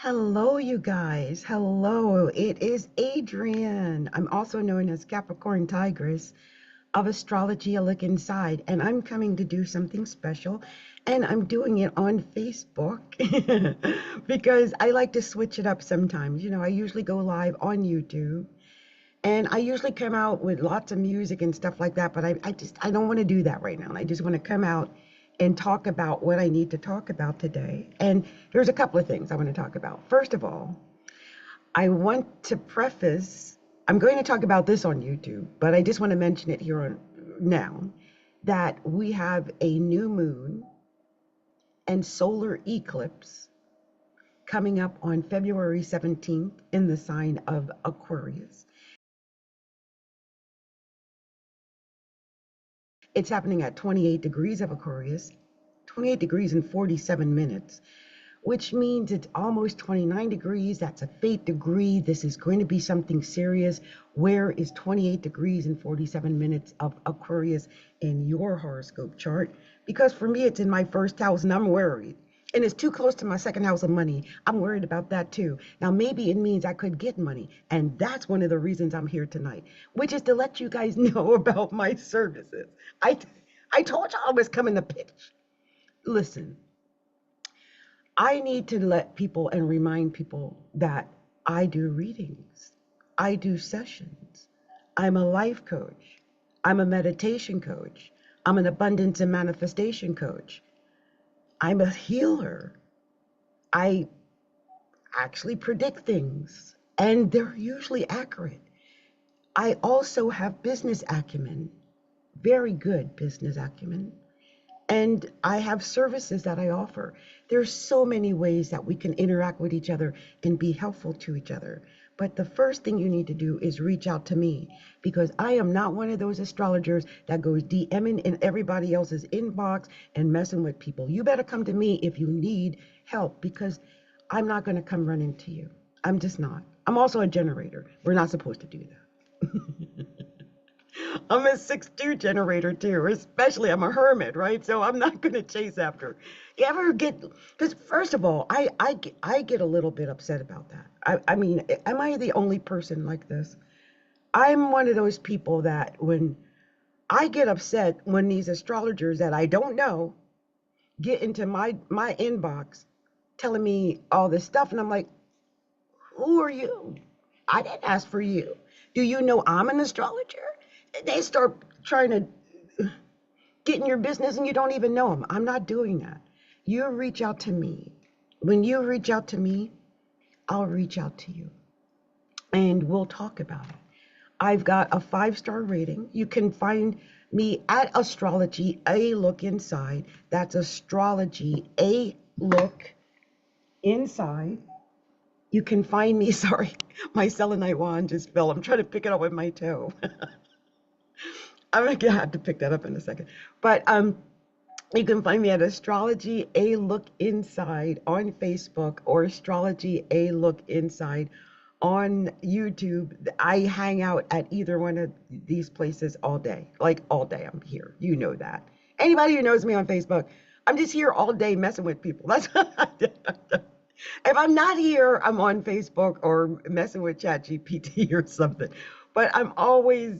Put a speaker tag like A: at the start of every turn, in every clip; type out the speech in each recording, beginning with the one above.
A: Hello, you guys. Hello, it is Adrienne. I'm also known as Capricorntigress of Astrology A Look Inside, and I'm coming to do something special, and I'm doing it on Facebook because I like to switch it up sometimes. I usually go live on YouTube, and I usually come out with lots of music and stuff like that, but I don't want to do that right now. I just want to come out and talk about what I need to talk about today. And there's a couple of things I want to talk about. First of all, I want to preface, I'm going to talk about this on YouTube, but I just want to mention it here on now that we have a new moon and solar eclipse coming up on February 17th in the sign of Aquarius. It's happening at 28 degrees of Aquarius, 28 degrees and 47 minutes, which means it's almost 29 degrees. That's a fate degree. This is going to be something serious. Where is 28 degrees and 47 minutes of Aquarius in your horoscope chart? Because for me, it's in my first house and I'm worried. And it's too close to my second house of money. I'm worried about that too. Now, maybe it means I could get money. And that's one of the reasons I'm here tonight, which is to let you guys know about my services. I, I told y'all I was coming to pitch. Listen, I need to let people and remind people that I do readings. I do sessions. I'm a life coach. I'm a meditation coach. I'm an abundance and manifestation coach. I'm a healer. I actually predict things, and they're usually accurate. I also have business acumen, very good business acumen. And I have services that I offer. There's so many ways that we can interact with each other and be helpful to each other. But the first thing you need to do is reach out to me, because I am not one of those astrologers that goes DMing in everybody else's inbox and messing with people. You better come to me if you need help, because I'm not going to come running to you. I'm just not. I'm also a generator. We're not supposed to do that. I'm a 6'2" generator too, especially I'm a hermit, right? So I'm not going to chase after. You ever get, because first of all, I get a little bit upset about that. I mean, am I the only person like this? I'm one of those people that when I get upset when these astrologers that I don't know get into my inbox telling me all this stuff, and I'm like, who are you? I didn't ask for you. Do you know I'm an astrologer? They start trying to get in your business and you don't even know them. I'm not doing that. You reach out to me. When you reach out to me, I'll reach out to you and we'll talk about it. I've got a 5-star rating. You can find me at Astrology A Look Inside. That's Astrology A Look Inside. You can find me, sorry, my selenite wand just fell. I'm trying to pick it up with my toe. I'm gonna have to pick that up in a second. But you can find me at Astrology A Look Inside on Facebook or Astrology A Look Inside on YouTube. I hang out at either one of these places all day. Like all day I'm here. You know that. Anybody who knows me on Facebook, I'm just here all day messing with people. That's if I'm not here, I'm on Facebook or messing with ChatGPT or something. But I'm always,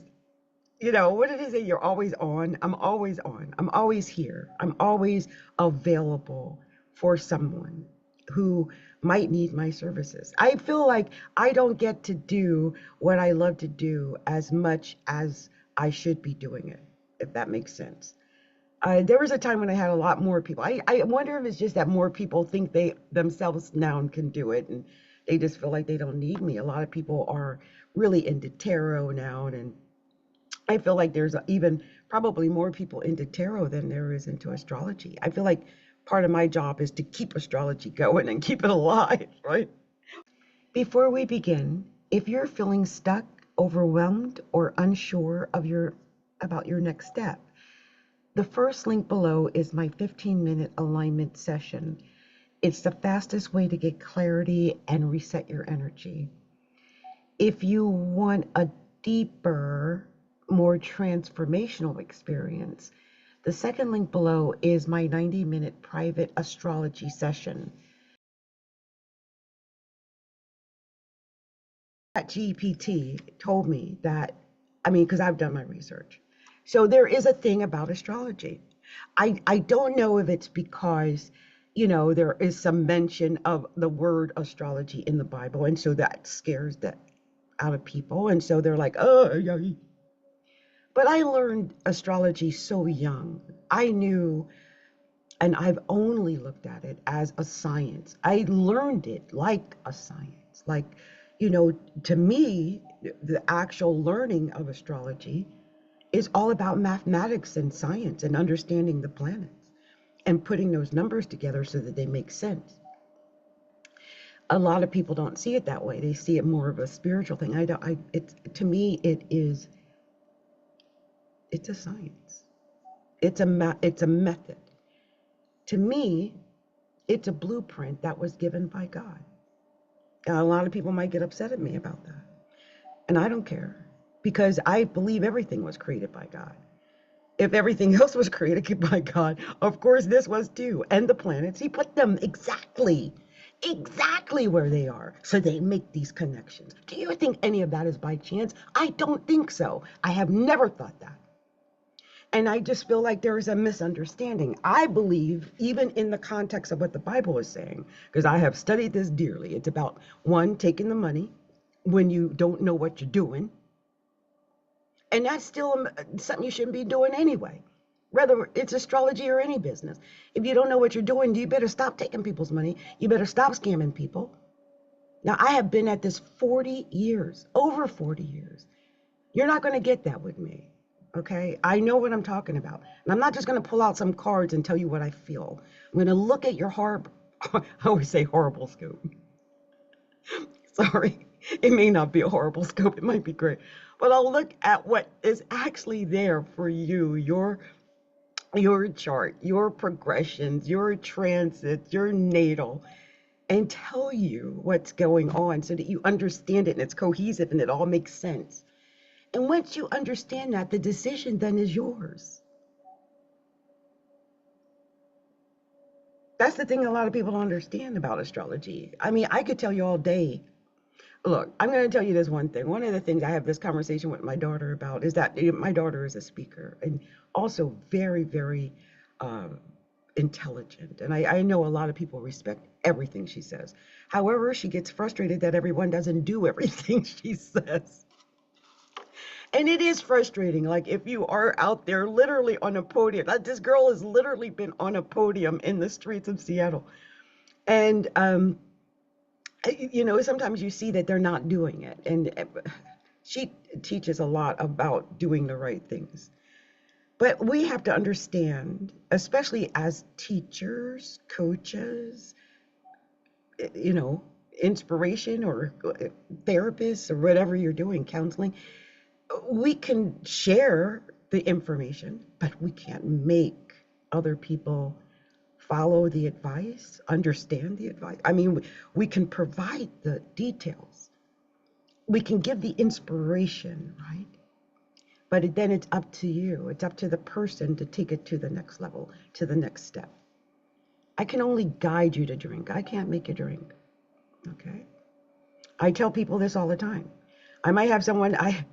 A: what did it say? You're always on. I'm always on. I'm always here. I'm always available for someone who might need my services. I feel like I don't get to do what I love to do as much as I should be doing it, if that makes sense. There was a time when I had a lot more people. I wonder if it's just that more people think they themselves now can do it and they just feel like they don't need me. A lot of people are really into tarot now, and I feel like there's even probably more people into tarot than there is into astrology. I feel like part of my job is to keep astrology going and keep it alive, right? Before we begin, if you're feeling stuck, overwhelmed, or unsure about your next step, the first link below is my 15-minute alignment session. It's the fastest way to get clarity and reset your energy. If you want a deeper, more transformational experience, the second link below is my 90-minute private astrology session. ChatGPT told me that, I mean, because I've done my research. So there is a thing about astrology. I don't know if it's because, there is some mention of the word astrology in the Bible, and so that scares the out of people, and so they're like, oh, yeah. But I learned astrology so young. I knew, and I've only looked at it as a science. I learned it like a science. Like, to me, the actual learning of astrology is all about mathematics and science and understanding the planets and putting those numbers together so that they make sense. A lot of people don't see it that way. They see it more of a spiritual thing. To me, it's a science. It's a method. To me, it's a blueprint that was given by God. And a lot of people might get upset at me about that. And I don't care, because I believe everything was created by God. If everything else was created by God, of course this was too. And the planets, he put them exactly where they are, so they make these connections. Do you think any of that is by chance? I don't think so. I have never thought that. And I just feel like there is a misunderstanding. I believe, even in the context of what the Bible is saying, because I have studied this dearly, it's about, one, taking the money when you don't know what you're doing. And that's still something you shouldn't be doing anyway, whether it's astrology or any business. If you don't know what you're doing, you better stop taking people's money. You better stop scamming people. Now, I have been at this 40 years, over 40 years. You're not going to get that with me. Okay, I know what I'm talking about. And I'm not just going to pull out some cards and tell you what I feel. I'm going to look at your I always say horrible scope. Sorry, it may not be a horrible scope. It might be great. But I'll look at what is actually there for you, your chart, your progressions, your transits, your natal, and tell you what's going on so that you understand it and it's cohesive and it all makes sense. And once you understand that, the decision then is yours. That's the thing a lot of people don't understand about astrology. I mean, I could tell you all day. Look, I'm going to tell you this one thing. One of the things I have this conversation with my daughter about is that my daughter is a speaker and also very, very intelligent. And I know a lot of people respect everything she says. However, she gets frustrated that everyone doesn't do everything she says. And it is frustrating. Like, if you are out there literally on a podium, this girl has literally been on a podium in the streets of Seattle. And, sometimes you see that they're not doing it. And she teaches a lot about doing the right things. But we have to understand, especially as teachers, coaches, inspiration or therapists or whatever you're doing, counseling, we can share the information, but we can't make other people follow the advice, understand the advice. I mean, we can provide the details. We can give the inspiration, right? But then it's up to you. It's up to the person to take it to the next level, to the next step. I can only guide you to drink. I can't make you drink, okay? I tell people this all the time. I might have someone, I've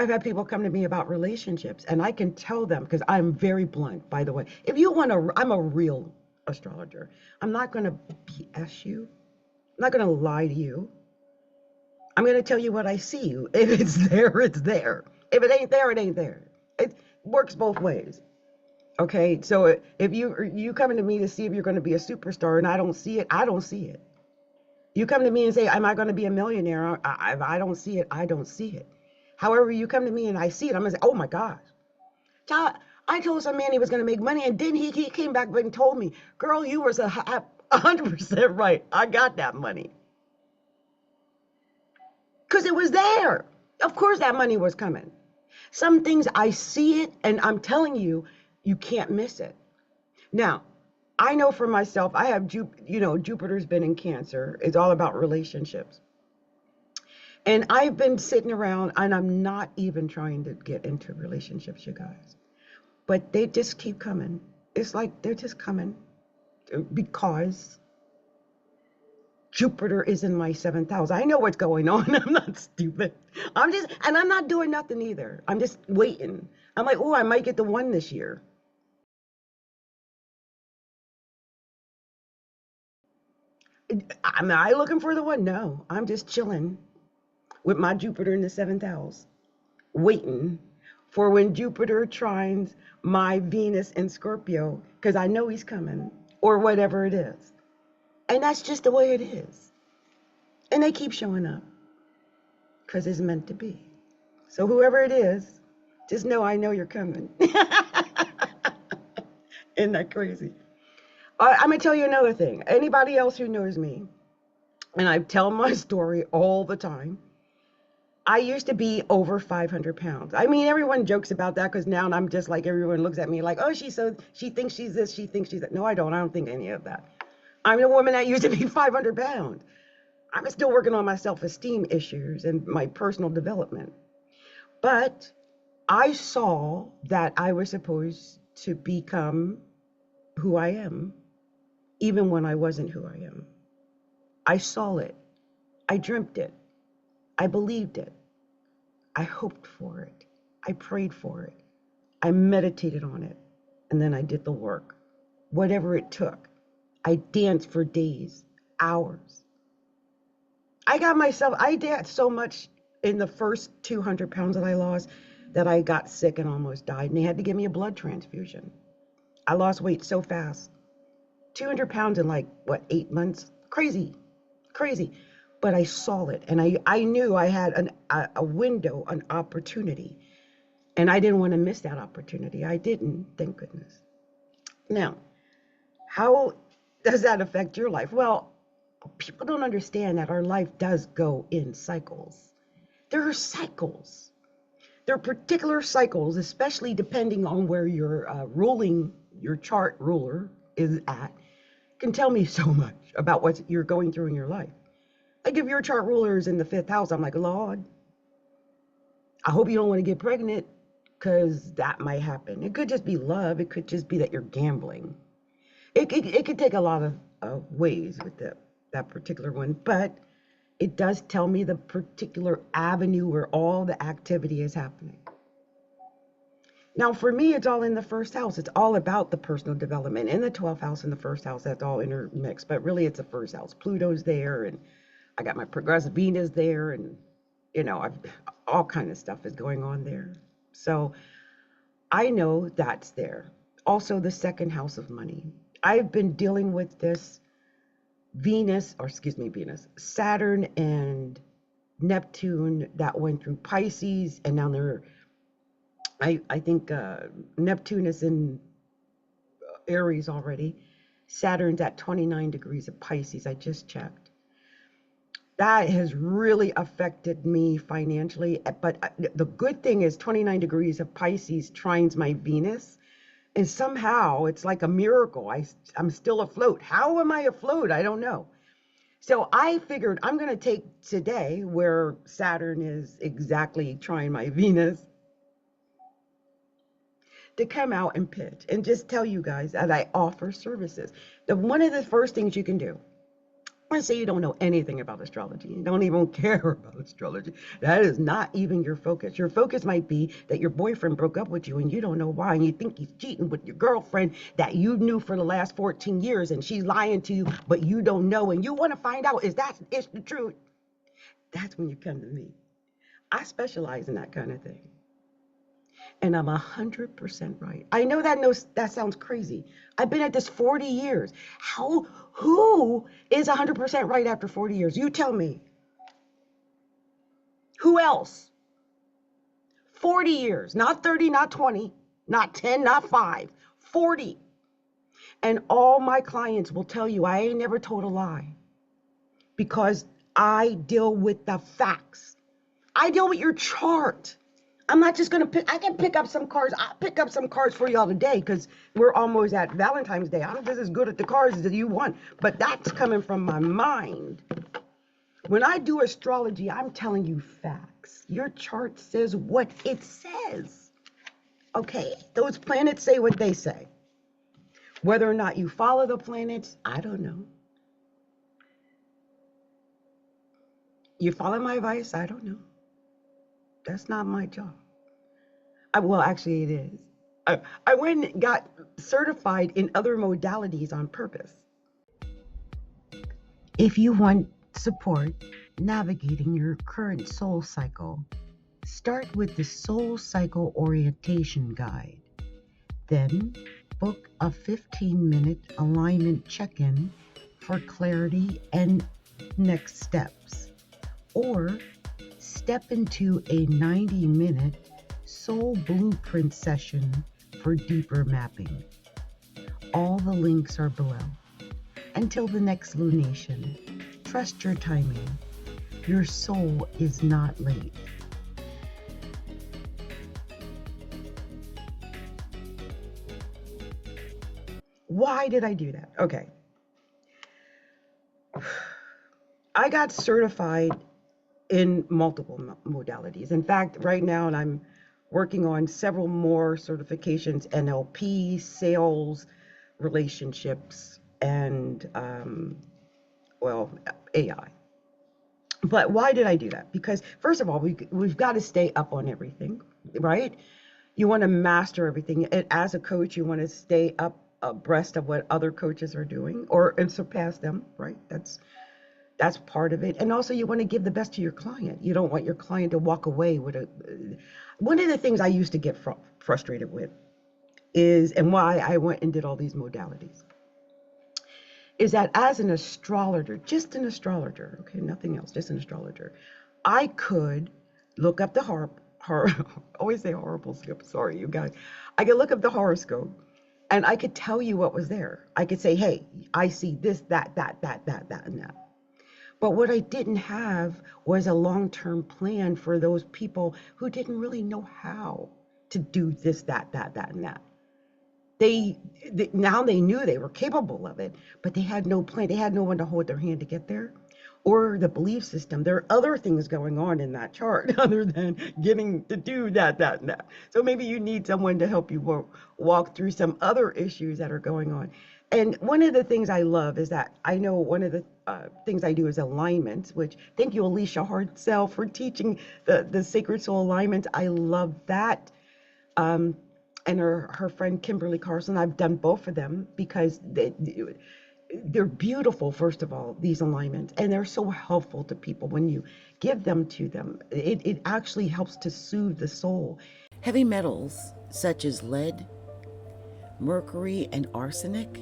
A: had people come to me about relationships, and I can tell them, because I'm very blunt, by the way. If you want to, I'm a real astrologer. I'm not going to BS you. I'm not going to lie to you. I'm going to tell you what I see. If it's there, it's there. If it ain't there, it ain't there. It works both ways. Okay, so if you coming to me to see if you're going to be a superstar and I don't see it, I don't see it. You come to me and say, am I going to be a millionaire? If I don't see it, I don't see it. However, you come to me and I see it, I'm going to say, oh my gosh. Child, I told some man he was going to make money, and then he came back and told me, girl, you were 100% right. I got that money. Because it was there. Of course that money was coming. Some things I see it, and I'm telling you, you can't miss it. Now, I know for myself, I have, Jupiter's been in Cancer. It's all about relationships. And I've been sitting around, and I'm not even trying to get into relationships, you guys. But they just keep coming. It's like they're just coming because Jupiter is in my 7th house. I know what's going on. I'm not stupid. And I'm not doing nothing either. I'm just waiting. I'm like, oh, I might get the one this year. Am I looking for the one? No, I'm just chilling with my Jupiter in the 7th house, waiting for when Jupiter trines my Venus in Scorpio, because I know he's coming, or whatever it is. And that's just the way it is. And they keep showing up because it's meant to be. So whoever it is, just know I know you're coming. Isn't that crazy? I'm going to tell you another thing. Anybody else who knows me, and I tell my story all the time, I used to be over 500 pounds. I mean, everyone jokes about that because now I'm just like, everyone looks at me like, oh, she thinks she's this, she thinks she's that. No, I don't think any of that. I'm the woman that used to be 500 pounds. I'm still working on my self-esteem issues and my personal development. But I saw that I was supposed to become who I am, even when I wasn't who I am. I saw it. I dreamt it. I believed it. I hoped for it. I prayed for it. I meditated on it. And then I did the work, whatever it took. I danced for days, hours. I danced so much in the first 200 pounds that I lost that I got sick and almost died. And they had to give me a blood transfusion. I lost weight so fast. 200 pounds in like, 8 months? Crazy. But I saw it, and I knew I had a window, an opportunity, and I didn't want to miss that opportunity. I didn't, thank goodness. Now, how does that affect your life? Well, people don't understand that our life does go in cycles. There are cycles. There are particular cycles, especially depending on where your chart ruler is at, can tell me so much about what you're going through in your life. Like if your chart ruler is in the 5th house, I'm like, Lord, I hope you don't want to get pregnant, because that might happen. It could just be love. It could just be that you're gambling. It could take a lot of ways with that particular one, but it does tell me the particular avenue where all the activity is happening. Now, for me, it's all in the 1st house. It's all about the personal development. In the 12th house and the 1st house, that's all intermixed. But really, it's the 1st house. Pluto's there, and I got my progressive Venus there, and all kind of stuff is going on there. So I know that's there. Also, the 2nd house of money. I've been dealing with this Saturn and Neptune that went through Pisces, and now I think Neptune is in Aries already. Saturn's at 29 degrees of Pisces. I just checked. That has really affected me financially. But the good thing is 29 degrees of Pisces trines my Venus. And somehow it's like a miracle. I'm still afloat. How am I afloat? I don't know. So I figured I'm going to take today, where Saturn is exactly trying my Venus, to come out and pitch and just tell you guys that I offer services. One of the first things you can do, let's say you don't know anything about astrology, you don't even care about astrology, that is not even your focus. Your focus might be that your boyfriend broke up with you and you don't know why, and you think he's cheating with your girlfriend that you knew for the last 14 years, and she's lying to you, but you don't know, and you want to find out, is the truth? That's when you come to me. I specialize in that kind of thing. And I'm 100% right. I know that sounds crazy. I've been at this 40 years. Who is 100% right after 40 years? You tell me. Who else? 40 years, not 30, not 20, not 10, not 5, 40. And all my clients will tell you I ain't never told a lie, because I deal with the facts. I deal with your chart. I'm not just going to I can pick up some cards. I'll pick up some cards for y'all today, because we're almost at Valentine's Day. I'm just as good at the cards as you want, but that's coming from my mind. When I do astrology, I'm telling you facts. Your chart says what it says. Okay? Those planets say what they say. Whether or not you follow the planets, I don't know. You follow my advice? I don't know. That's not my job. Well, actually, it is. I went and got certified in other modalities on purpose. If you want support navigating your current soul cycle, start with the Soul Cycle Orientation Guide. Then book a 15-minute alignment check-in for clarity and next steps. Or step into a 90-minute soul blueprint session for deeper mapping. All the links are below. Until the next lunation, trust your timing. Your soul is not late. Why did I do that? Okay. I got certified in multiple modalities. In fact, right now, and I'm working on several more certifications: NLP, sales, relationships, and AI. But why did I do that? Because first of all, we've got to stay up on everything, right? You want to master everything. And as a coach, you want to stay up abreast of what other coaches are doing and surpass them, right? That's part of it. And also you want to give the best to your client. You don't want your client to walk away with one of the things I used to get frustrated with is, and why I went and did all these modalities, is that as an astrologer, just an astrologer, okay, nothing else, just an astrologer, I could look up the always say horoscope, sorry you guys. I could look up the horoscope and I could tell you what was there. I could say, hey, I see this, that, and that. But what I didn't have was a long-term plan for those people who didn't really know how to do this, that, and that. Now they knew they were capable of it, but they had no plan. They had no one to hold their hand to get there, or the belief system. There are other things going on in that chart other than getting to do that, and that. So maybe you need someone to help you walk through some other issues that are going on. And one of the things I love is that I know one of the things I do is alignments, which thank you, Alicia Hartzell, for teaching the Sacred Soul alignments. I love that. And her friend Kimberly Carlson, I've done both of them because they're beautiful, first of all, these alignments, and they're so helpful to people when you give them to them. It actually helps to soothe the soul.
B: Heavy metals such as lead, mercury, and arsenic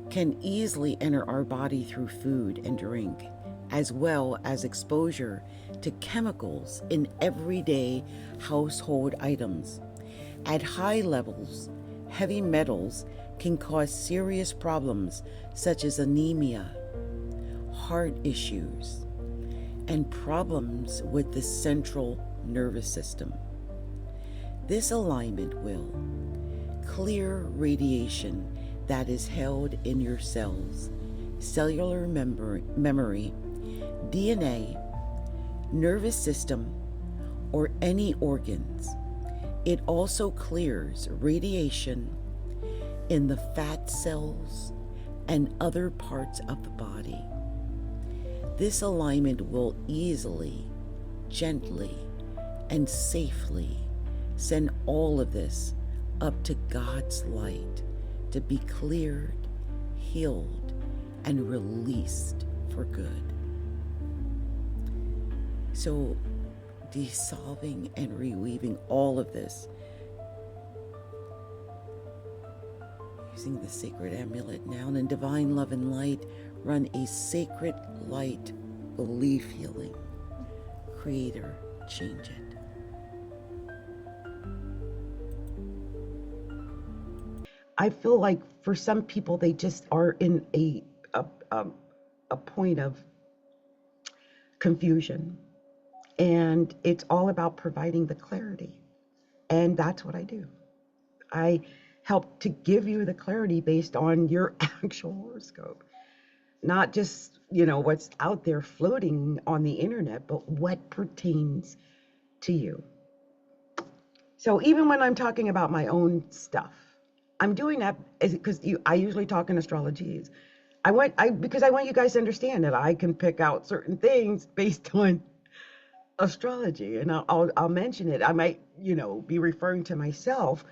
B: can easily enter our body through food and drink, as well as exposure to chemicals in everyday household items. At high levels, heavy metals can cause serious problems such as anemia, heart issues, and problems with the central nervous system. This alignment will clear radiation that is held in your cells, cellular memory, DNA, nervous system, or any organs. It also clears radiation in the fat cells and other parts of the body. This alignment will easily, gently, and safely send all of this up to God's light to be cleared, healed, and released for good. So, dissolving and reweaving all of this using the sacred amulet now, and in divine love and light, run a sacred light belief healing. Creator, change it.
A: I feel like for some people, they just are in a point of confusion. And it's all about providing the clarity. And that's what I do. I help to give you the clarity based on your actual horoscope. Not just, what's out there floating on the internet, but what pertains to you. So even when I'm talking about my own stuff, I'm doing that because I usually talk in astrology. because I want you guys to understand that I can pick out certain things based on astrology, and I'll mention it. I might, be referring to myself,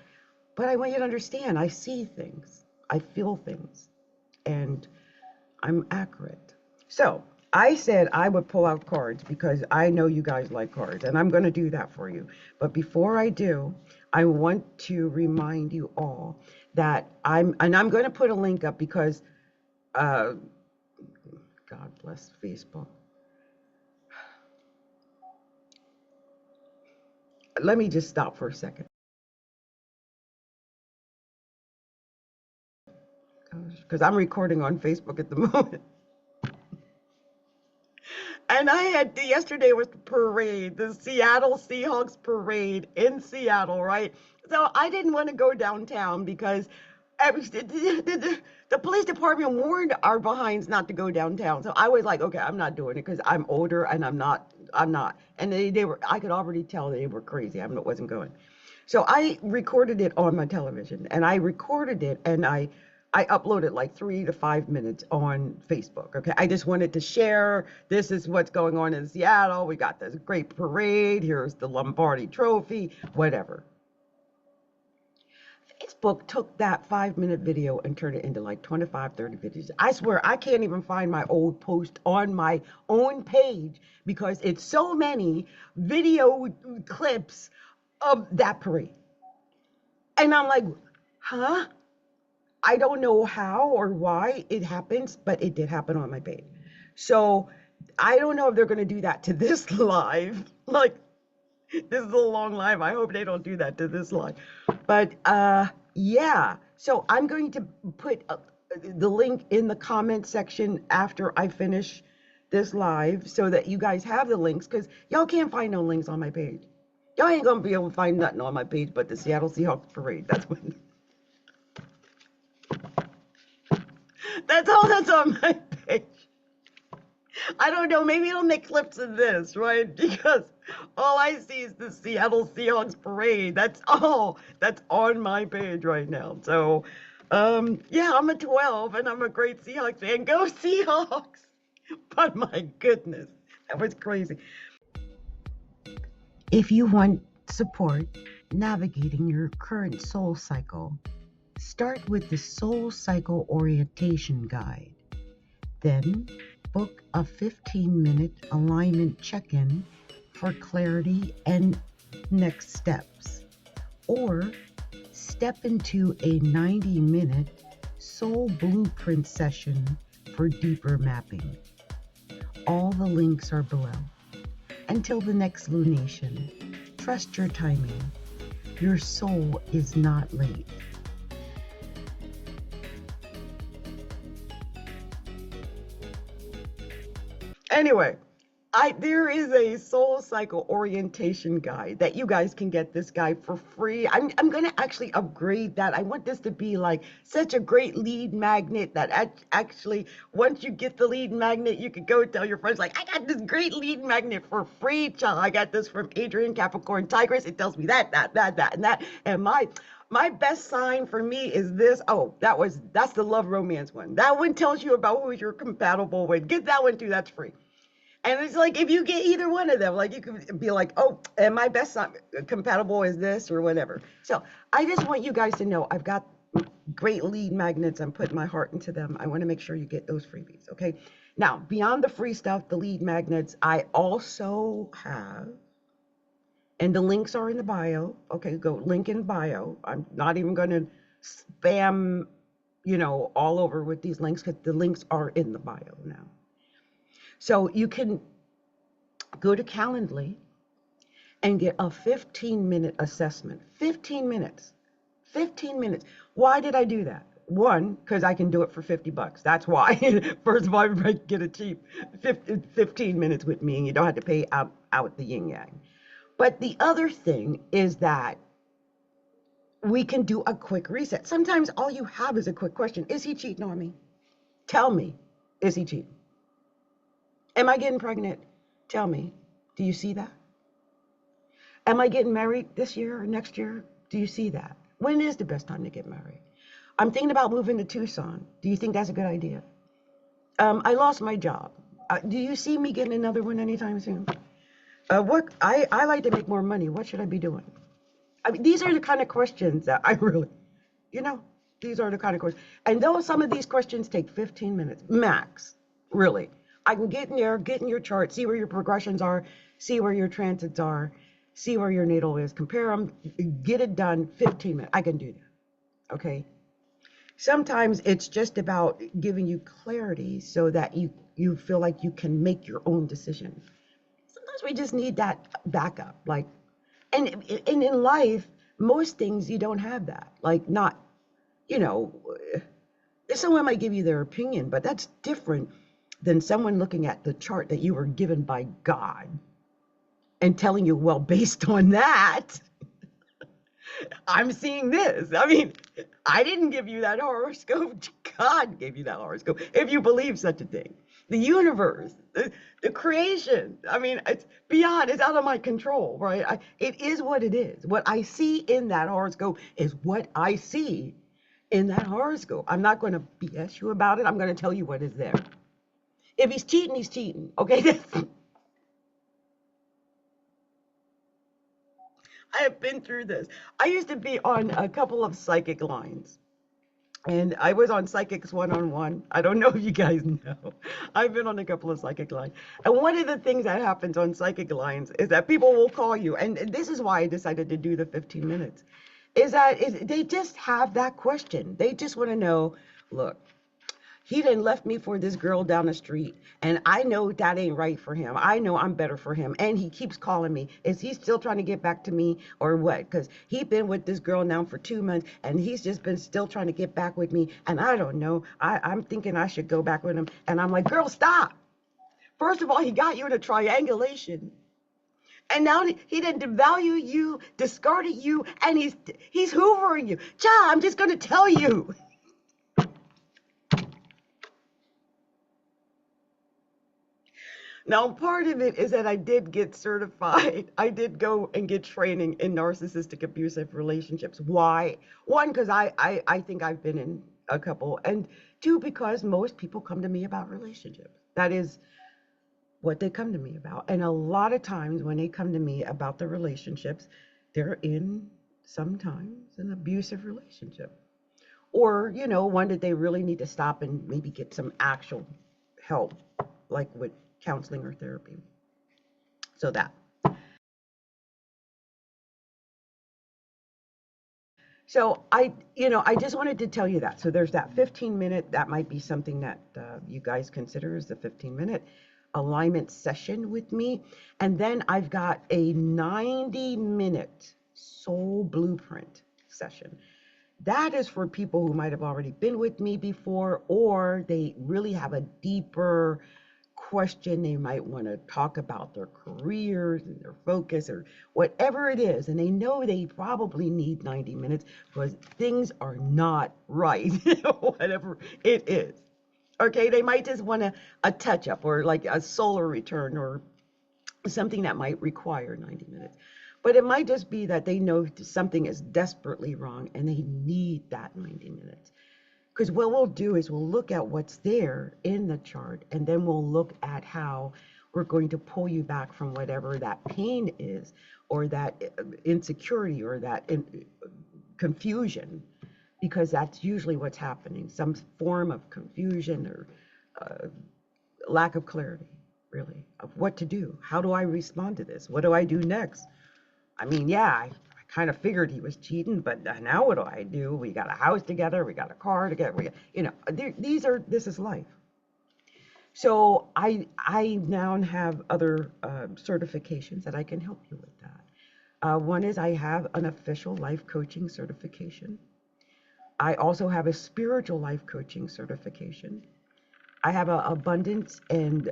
A: but I want you to understand I see things, I feel things, and I'm accurate. So I said I would pull out cards because I know you guys like cards, and I'm going to do that for you. But before I do, I want to remind you all that I'm going to put a link up because, God bless Facebook. Let me just stop for a second. Because I'm recording on Facebook at the moment. And yesterday was the parade, the Seattle Seahawks parade in Seattle, right? So I didn't want to go downtown because the police department warned our behinds not to go downtown. So I was like, okay, I'm not doing it because I'm older and I'm not. And I could already tell they were crazy. I wasn't going. So I recorded it on my television, and I recorded it, and I uploaded like 3 to 5 minutes on Facebook. Okay. I just wanted to share, this is what's going on in Seattle. We got this great parade. Here's the Lombardi trophy, whatever. Facebook took that 5-minute video and turned it into like 25, 30 videos. I swear I can't even find my old post on my own page because it's so many video clips of that parade. And I'm like, huh? I don't know how or why it happens, but it did happen on my page. So I don't know if they're going to do that to this live. Like, this is a long live. I hope they don't do that to this live. But yeah. So I'm going to put the link in the comment section after I finish this live so that you guys have the links, because y'all can't find no links on my page. Y'all ain't going to be able to find nothing on my page but the Seattle Seahawks parade. That's what. That's all that's on my page. I don't know, maybe it'll make clips of this, right? Because all I see is the Seattle Seahawks parade. That's all that's on my page right now. So, yeah, I'm a 12 and I'm a great Seahawks fan. Go Seahawks! But my goodness, that was crazy. If you want support navigating your current soul cycle, start with the Soul Cycle Orientation Guide. Then book a 15-minute alignment check-in for clarity and next steps. Or step into a 90-minute soul blueprint session for deeper mapping. All the links are below. Until the next lunation, trust your timing. Your soul is not late. Anyway, there is a soul cycle orientation guide that you guys can get this guide for free. I'm going to actually upgrade that. I want this to be like such a great lead magnet that actually, once you get the lead magnet, you can go tell your friends, like, I got this great lead magnet for free, child. I got this from Adrienne, Capricorntigress. It tells me that, and that. And my best sign for me is this. Oh, that's the love romance one. That one tells you about who you're compatible with. Get that one too. That's free. And it's like, if you get either one of them, like, you could be like, oh, and my best compatible is this or whatever. So I just want you guys to know I've got great lead magnets. I'm putting my heart into them. I want to make sure you get those freebies. Okay. Now, beyond the free stuff, the lead magnets, I also have, and the links are in the bio. Okay. Go link in bio. I'm not even going to spam, all over with these links because the links are in the bio now. So you can go to Calendly and get a 15-minute assessment. 15 minutes. 15 minutes. Why did I do that? One, because I can do it for $50. That's why. First of all, everybody get a cheap 15 minutes with me, and you don't have to pay out the yin yang. But the other thing is that we can do a quick reset. Sometimes all you have is a quick question. Is he cheating on me? Tell me, is he cheating? Am I getting pregnant? Tell me. Do you see that? Am I getting married this year or next year? Do you see that? When is the best time to get married? I'm thinking about moving to Tucson. Do you think that's a good idea? I lost my job. Do you see me getting another one anytime soon? What I like to make more money. What should I be doing? I mean, these are the kind of questions that I really, you know, these are the kind of questions. And though some of these questions take 15 minutes max, really, I can get in there, get in your chart, see where your progressions are, see where your transits are, see where your natal is, compare them, get it done. 15 minutes. I can do that. Okay. Sometimes it's just about giving you clarity so that you feel like you can make your own decision. Sometimes we just need that backup. Like, and in life, most things you don't have that. Like, not, you know, someone might give you their opinion, but that's different than someone looking at the chart that you were given by God and telling you, well, based on that, I'm seeing this. I mean, I didn't give you that horoscope. God gave you that horoscope, if you believe such a thing. The universe, the creation. I mean, it's beyond, it's out of my control, right? It is what it is. What I see in that horoscope is what I see in that horoscope. I'm not going to BS you about it. I'm going to tell you what is there. If he's cheating, he's cheating. Okay. I have been through this. I used to be on a couple of psychic lines. And I was on Psychics One-on-One. I don't know if you guys know. I've been on a couple of psychic lines. And one of the things that happens on psychic lines is that people will call you. And this is why I decided to do the 15 minutes. They just have that question. They just want to know, look, he done left me for this girl down the street, and I know that ain't right for him. I know I'm better for him, and he keeps calling me. Is he still trying to get back to me or what? Because he been with this girl now for 2 months, and he's just been still trying to get back with me, and I don't know. I'm thinking I should go back with him, and I'm like, girl, stop. First of all, he got you in a triangulation. And now he didn't devalue you, discarded you, and he's hoovering you. Child, I'm just gonna tell you. Now, part of it is that I did get certified. I did go and get training in narcissistic abusive relationships. Why? One, because I think I've been in a couple. And two, because most people come to me about relationships. That is what they come to me about. And a lot of times when they come to me about the relationships, they're in sometimes an abusive relationship. Or, one that they really need to stop and maybe get some actual help, like with counseling or therapy. So that. So I just wanted to tell you that. So there's that 15-minute, that might be something that you guys consider as the 15-minute alignment session with me. And then I've got a 90-minute soul blueprint session. That is for people who might have already been with me before, or they really have a deeper question. They might want to talk about their careers and their focus or whatever it is. And they know they probably need 90 minutes because things are not right, whatever it is. Okay, they might just want a touch up or like a solar return or something that might require 90 minutes. But it might just be that they know something is desperately wrong and they need that 90 minutes. Because what we'll do is we'll look at what's there in the chart, and then we'll look at how we're going to pull you back from whatever that pain is, or that insecurity, or that confusion, because that's usually what's happening, some form of confusion or lack of clarity, really, of what to do. How do I respond to this? What do I do next? I mean, yeah, I kind of figured he was cheating, but now what do I do? We got a house together, we got a car together, this is life. So I now have other certifications that I can help you with that. One is I have an official life coaching certification. I also have a spiritual life coaching certification. I have an abundance and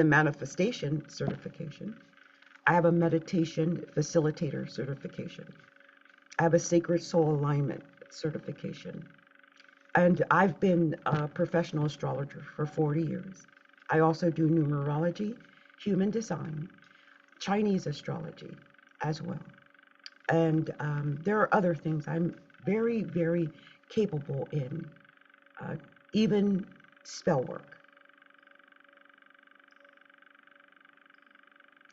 A: manifestation certification. I have a meditation facilitator certification. I have a sacred soul alignment certification. And I've been a professional astrologer for 40 years. I also do numerology, human design, Chinese astrology as well. And there are other things I'm very, very capable in, even spell work.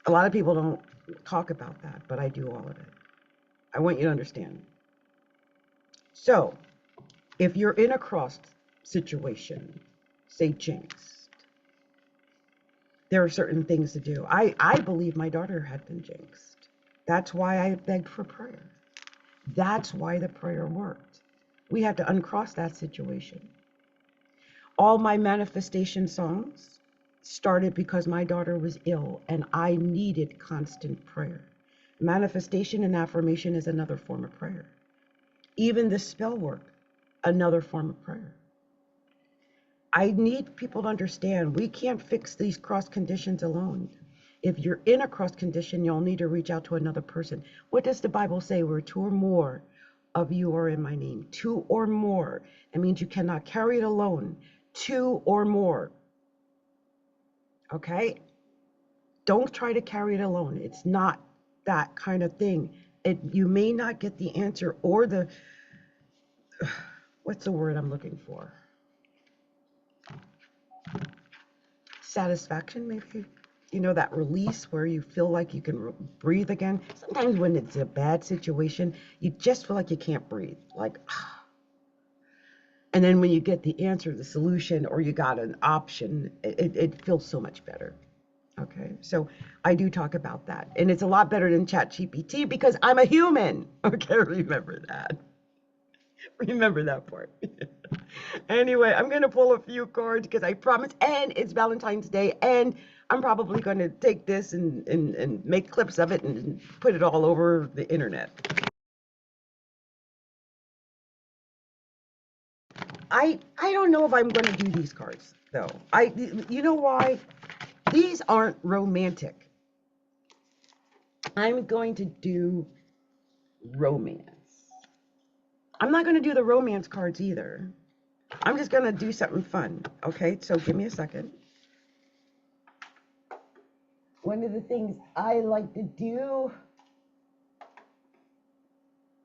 A: A lot of people don't talk about that, but I do all of it. I want you to understand. So, if you're in a cross situation, say jinxed, there are certain things to do. I believe my daughter had been jinxed. That's why I begged for prayer. That's why the prayer worked. We had to uncross that situation. All my manifestation songs started because my daughter was ill and I needed constant prayer. Manifestation and affirmation is another form of prayer. Even the spell work, another form of prayer. I need people to understand we can't fix these cross conditions alone. If you're in a cross condition, you'll need to reach out to another person. What does the Bible say? Where two or more of you are in my name. Two or more. It means you cannot carry it alone. Two or more. Okay? Don't try to carry it alone. It's not that kind of thing. You may not get the answer or the, what's the word I'm looking for? Satisfaction, maybe. You know, that release where you feel like you can breathe again. Sometimes when it's a bad situation, you just feel like you can't breathe. Like, and then when you get the answer, the solution, or you got an option, it feels so much better. Okay, so I do talk about that. And it's a lot better than ChatGPT because I'm a human. Okay, remember that. Remember that part. Anyway, I'm going to pull a few cards because I promised, and it's Valentine's Day, and I'm probably going to take this and make clips of it and put it all over the internet. I don't know if I'm going to do these cards, though. You know why? These aren't romantic. I'm going to do romance. I'm not going to do the romance cards either. I'm just going to do something fun. Okay, so give me a second. One of the things I like to do,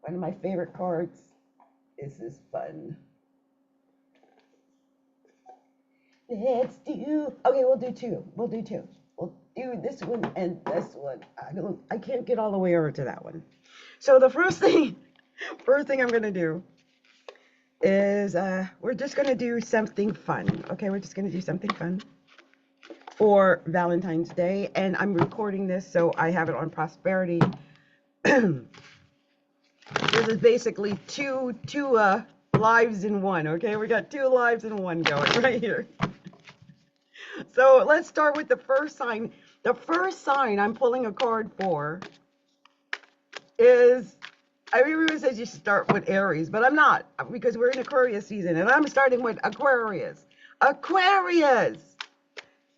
A: one of my favorite cards, is this fun. Let's do, okay, we'll do two. We'll do two. We'll do this one and this one. I can't get all the way over to that one. So the first thing I'm going to do is we're just going to do something fun. Okay, we're just going to do something fun for Valentine's Day, and I'm recording this so I have it on prosperity. This is basically two lives in one. Okay, we got two lives in one going right here. So let's start with the first sign. The first sign I'm pulling a card for is, everyone says you should start with Aries, but I'm not, because we're in Aquarius season, and I'm starting with Aquarius. Aquarius!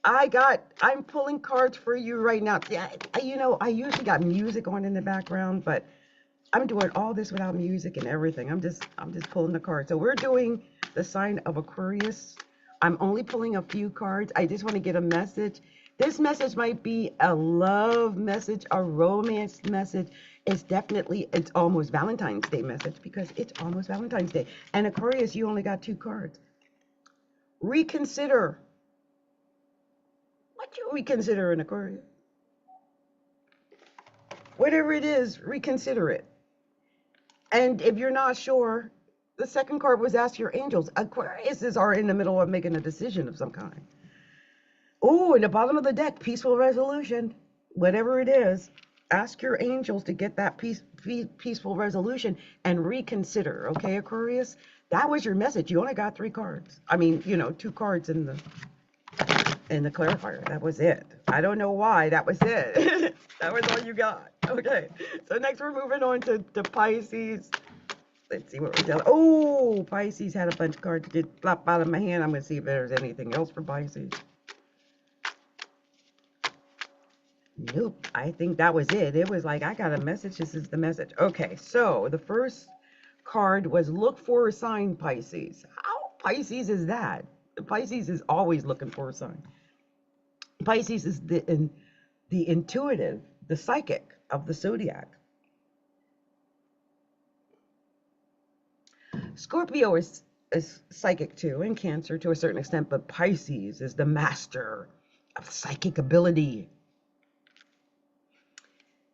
A: I'm pulling cards for you right now. Yeah, you know, I usually got music on in the background, but I'm doing all this without music and everything. I'm just pulling the cards. So we're doing the sign of Aquarius. I'm only pulling a few cards. I just want to get a message. This message might be a love message, a romance message. It's almost Valentine's Day message because it's almost Valentine's Day. And Aquarius, you only got two cards. Reconsider. What you reconsider in Aquarius? Whatever it is, reconsider it. And if you're not sure, the second card was ask your angels. Aquariuses are in the middle of making a decision of some kind. Oh, in the bottom of the deck, peaceful resolution. Whatever it is, ask your angels to get that peaceful resolution and reconsider. Okay, Aquarius? That was your message. You only got three cards. I mean, you know, two cards in the clarifier. That was it. I don't know why. That was it. That was all you got. Okay. So next we're moving on to Pisces. Let's see what we're telling. Oh, Pisces had a bunch of cards that flop out of my hand. I'm going to see if there's anything else for Pisces. Nope. I think that was it. It was like, I got a message. This is the message. Okay. So the first card was look for a sign, Pisces. How Pisces is that? Pisces is always looking for a sign. Pisces is the intuitive, the psychic of the Zodiac. Scorpio is is psychic too, and Cancer to a certain extent, but Pisces is the master of psychic ability.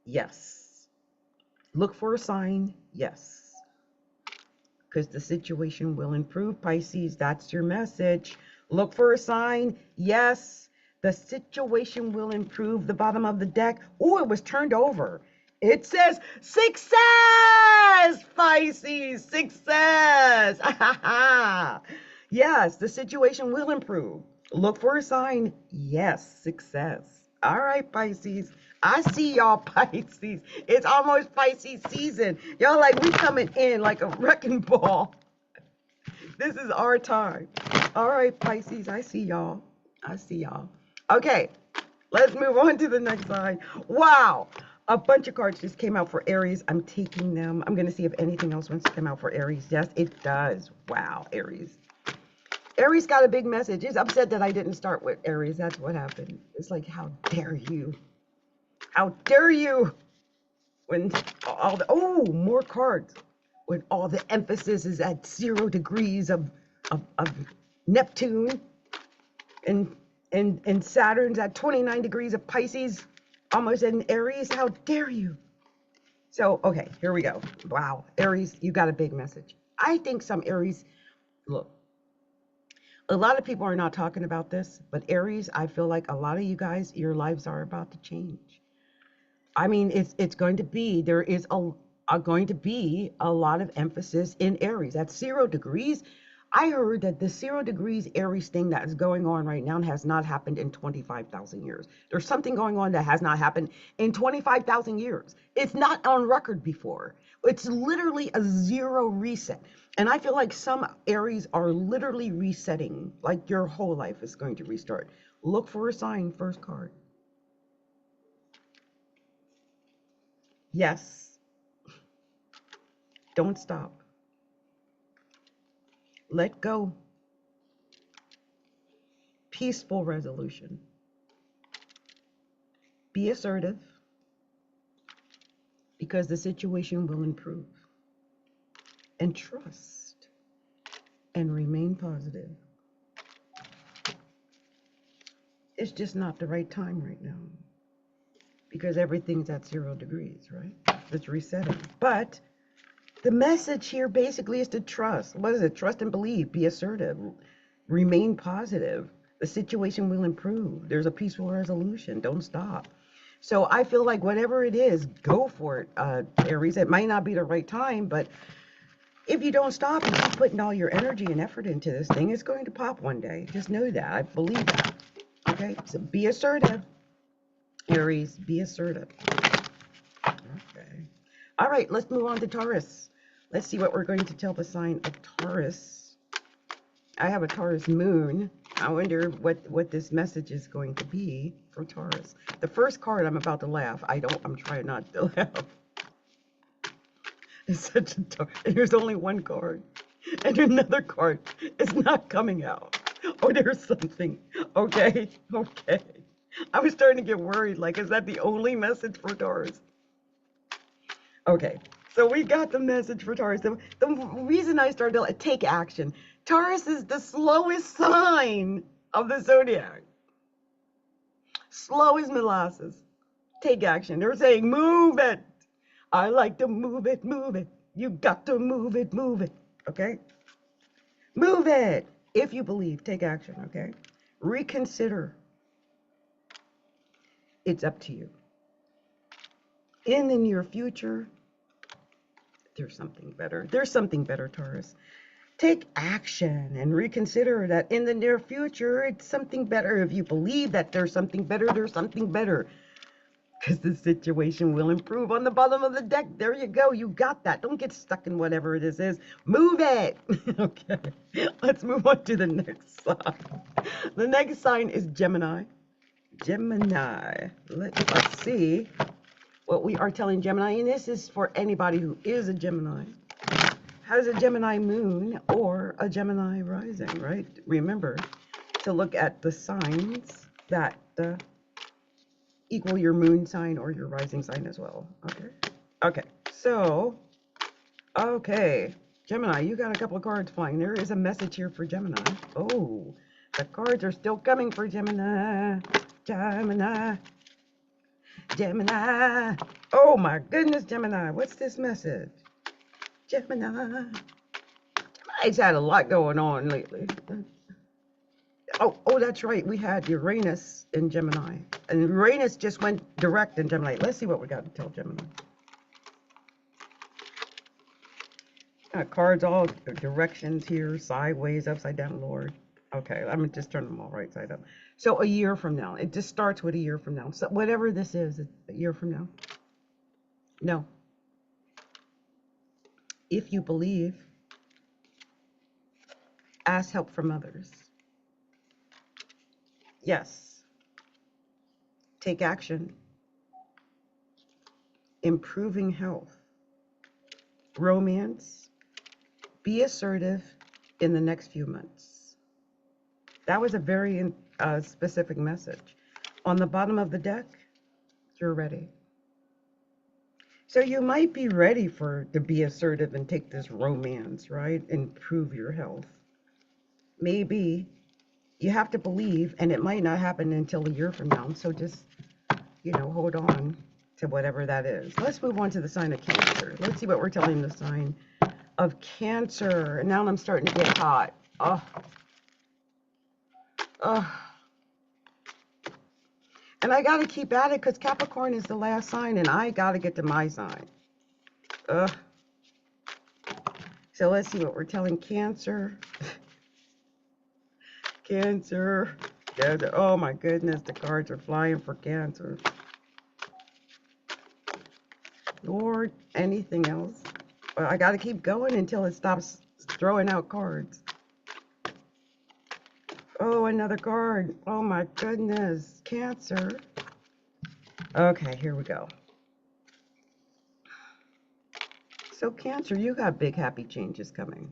A: Yes. Look for a sign. Yes. Because the situation will improve, Pisces. That's your message. Look for a sign. Yes. The situation will improve. The bottom of the deck. Oh, it was turned over. It says success, Pisces. Success. Yes, the situation will improve. Look for a sign. Yes, success. All right, Pisces. I see y'all, Pisces. It's almost Pisces season. Y'all like we coming in like a wrecking ball. This is our time. All right, Pisces. I see y'all. I see y'all. Okay, let's move on to the next sign. Wow. A bunch of cards just came out for Aries. I'm taking them. I'm going to see if anything else wants to come out for Aries. Yes, it does. Wow, Aries. Aries got a big message. It's upset that I didn't start with Aries. That's what happened. It's like, how dare you? How dare you? When all the, oh, more cards. When all the emphasis is at 0 degrees of Neptune and Saturn's at 29 degrees of Pisces, almost in Aries. How dare you? So, okay, here we go. Wow, Aries, you got a big message. I think some Aries, look, a lot of people are not talking about this, but Aries, I feel like a lot of you guys, your lives are about to change. I mean, it's going to be, there is going to be a lot of emphasis in Aries. At 0 degrees, I heard that the 0 degrees Aries thing that is going on right now has not happened in 25,000 years. There's something going on that has not happened in 25,000 years. It's not on record before. It's literally a 0 reset. And I feel like some Aries are literally resetting, like your whole life is going to restart. Look for a sign, first card. Yes. Don't stop. Let go. Peaceful resolution. Be assertive because the situation will improve. And trust and remain positive. It's just not the right time right now because everything's at 0 degrees, right? It's resetting. But the message here basically is to trust. What is it? Trust and believe. Be assertive. Remain positive. The situation will improve. There's a peaceful resolution. Don't stop. So I feel like whatever it is, go for it, Aries. It might not be the right time, but if you don't stop and keep putting all your energy and effort into this thing, it's going to pop one day. Just know that. I believe that. Okay? So be assertive, Aries. Be assertive. Okay. All right, let's move on to Taurus. Let's see what we're going to tell the sign of Taurus. I have a Taurus moon. I wonder what this message is going to be for Taurus. The first card, I'm about to laugh. I'm trying not to laugh. It's such a there's only one card. And another card is not coming out. Oh, there's something. Okay. I was starting to get worried. Like, is that the only message for Taurus? Okay. So we got the message for Taurus. The reason I started to take action. Taurus is the slowest sign of the zodiac. Slow as molasses. Take action. They're saying, move it. I like to move it, move it. You got to move it, move it. Okay? Move it. If you believe, take action. Okay? Reconsider. It's up to you. In the near future, there's something better. There's something better, Taurus. Take action and reconsider that in the near future, it's something better. If you believe that there's something better, there's something better. Because the situation will improve on the bottom of the deck. There you go. You got that. Don't get stuck in whatever it is. Move it. Okay. Let's move on to the next sign. The next sign is Gemini. Gemini. Let's see what we are telling Gemini. And this is for anybody who is a Gemini, has a Gemini moon or a Gemini rising, right? Remember to look at the signs that equal your moon sign or your rising sign as well. Okay. So, okay. Gemini, you got a couple of cards flying. There is a message here for Gemini. Oh, the cards are still coming for Gemini. Gemini. Gemini. Oh my goodness, Gemini. What's this message? Gemini. Gemini's had a lot going on lately. Oh, that's right. We had Uranus in Gemini. And Uranus just went direct in Gemini. Let's see what we got to tell Gemini. Cards all directions here, sideways, upside down, Lord. Okay, I'm going to just turn them all right side up. So a year from now. It just starts with a year from now. So whatever this is, a year from now. No. If you believe, ask help from others. Yes. Take action. Improving health. Romance. Be assertive in the next few months. That was a very specific message. On the bottom of the deck, you're ready. So you might be ready to be assertive and take this romance, right? Improve your health. Maybe you have to believe, and it might not happen until a year from now. So just, hold on to whatever that is. Let's move on to the sign of Cancer. Let's see what we're telling the sign of Cancer. And now I'm starting to get hot. And I got to keep at it because Capricorn is the last sign and I got to get to my sign. So let's see what we're telling Cancer. Cancer. Oh my goodness, the cards are flying for Cancer. Lord, anything else? I got to keep going until it stops throwing out cards. Oh, another card. Oh my goodness. Cancer. Okay, here we go. So Cancer, you got big happy changes coming.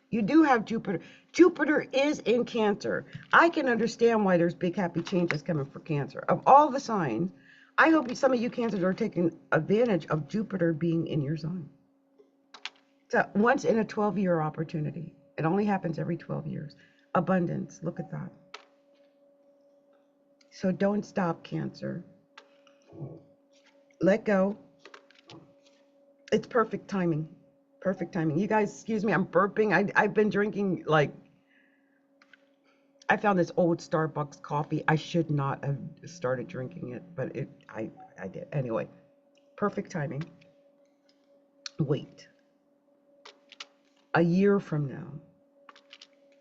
A: You do have Jupiter. Jupiter is in Cancer. I can understand why there's big happy changes coming for Cancer. Of all the signs, I hope some of you Cancers are taking advantage of Jupiter being in your sign. It's a once in a 12-year opportunity. It only happens every 12 years. Abundance, look at that. So don't stop, Cancer. Let go. It's perfect timing. Perfect timing. You guys, excuse me, I'm burping. I've been drinking, I found this old Starbucks coffee. I should not have started drinking it, but I did. Anyway, perfect timing. Wait. A year from now,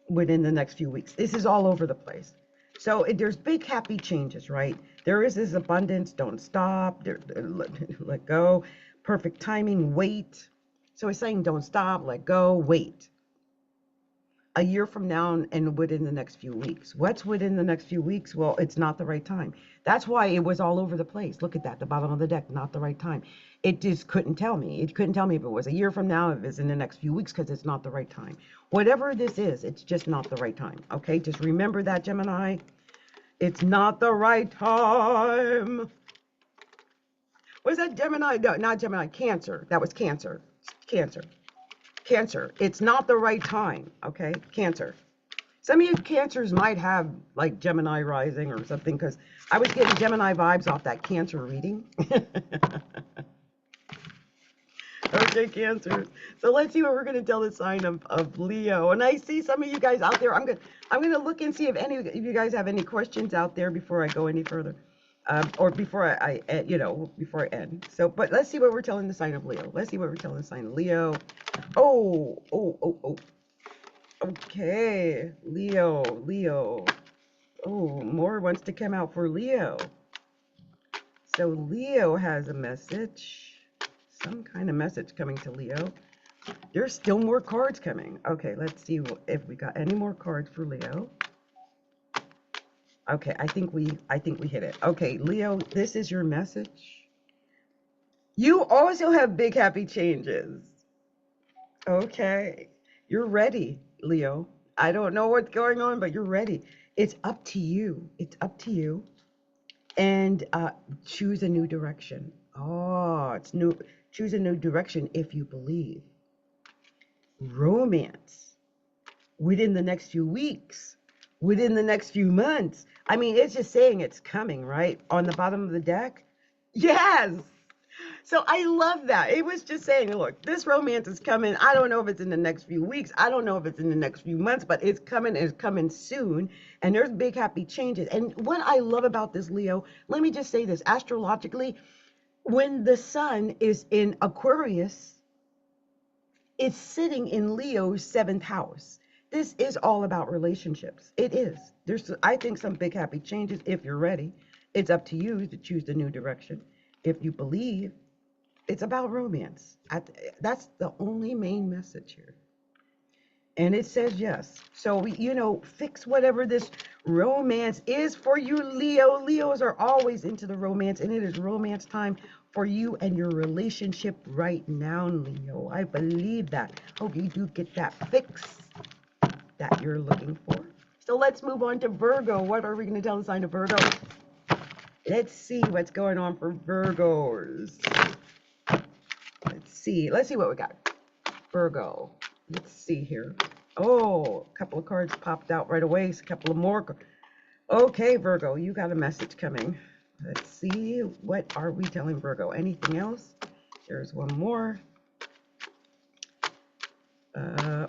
A: within the next few weeks. This is all over the place. So there's big happy changes, right? There is this abundance. Don't stop. Let go. Perfect timing. Wait. So it's saying don't stop. Let go. Wait. A year from now and within the next few weeks. What's within the next few weeks? Well, it's not the right time. That's why it was all over the place. Look at that, the bottom of the deck, not the right time. It just couldn't tell me. It couldn't tell me if it was a year from now, if it's in the next few weeks, because it's not the right time. Whatever this is, it's just not the right time. Okay, just remember that, Gemini. It's not the right time. Was that Gemini? No, not Gemini. Cancer. That was Cancer. Cancer. Cancer. It's not the right time. Okay, Cancer. Some of you Cancers might have like Gemini rising or something, because I was getting Gemini vibes off that Cancer reading. Okay, Cancer. So let's see what we're going to tell the sign of Leo. And I see some of you guys out there. I'm gonna look and see if any of you guys have any questions out there before I go any further, or before I end. So, but let's see what we're telling the sign of Leo. Let's see what we're telling the sign of Leo. Oh. Okay, Leo. Oh, more wants to come out for Leo. So Leo has a message. Some kind of message coming to Leo. There's still more cards coming. Okay, let's see if we got any more cards for Leo. Okay, I think we hit it. Okay, Leo, this is your message. You also have big happy changes. Okay, you're ready, Leo. I don't know what's going on, but you're ready. It's up to you. It's up to you. And choose a new direction. Oh, it's new. Choose a new direction if you believe. romance within the next few weeks, within the next few months. I mean, it's just saying it's coming, right? On the bottom of the deck. Yes. So I love that. It was just saying, look, this romance is coming. I don't know if it's in the next few weeks. I don't know if it's in the next few months, but it's coming. It's coming soon. And there's big, happy changes. And what I love about this, Leo, let me just say this. Astrologically, when the sun is in Aquarius, it's sitting in Leo's 7th house. This is all about relationships. It is. There's, I think, some big, happy changes if you're ready. It's up to you to choose the new direction. If you believe, it's about romance. That's the only main message here. And it says yes. So, fix whatever this romance is for you, Leo. Leos are always into the romance, and it is romance time for you and your relationship right now, Leo. I believe that. Hope you do get that fix that you're looking for. So let's move on to Virgo. What are we going to tell the sign of Virgo? Let's see what's going on for Virgos. Let's see what we got. Virgo. Let's see here. Oh, a couple of cards popped out right away. A couple of more. Okay, Virgo, you got a message coming. Let's see. What are we telling Virgo? Anything else? There's one more.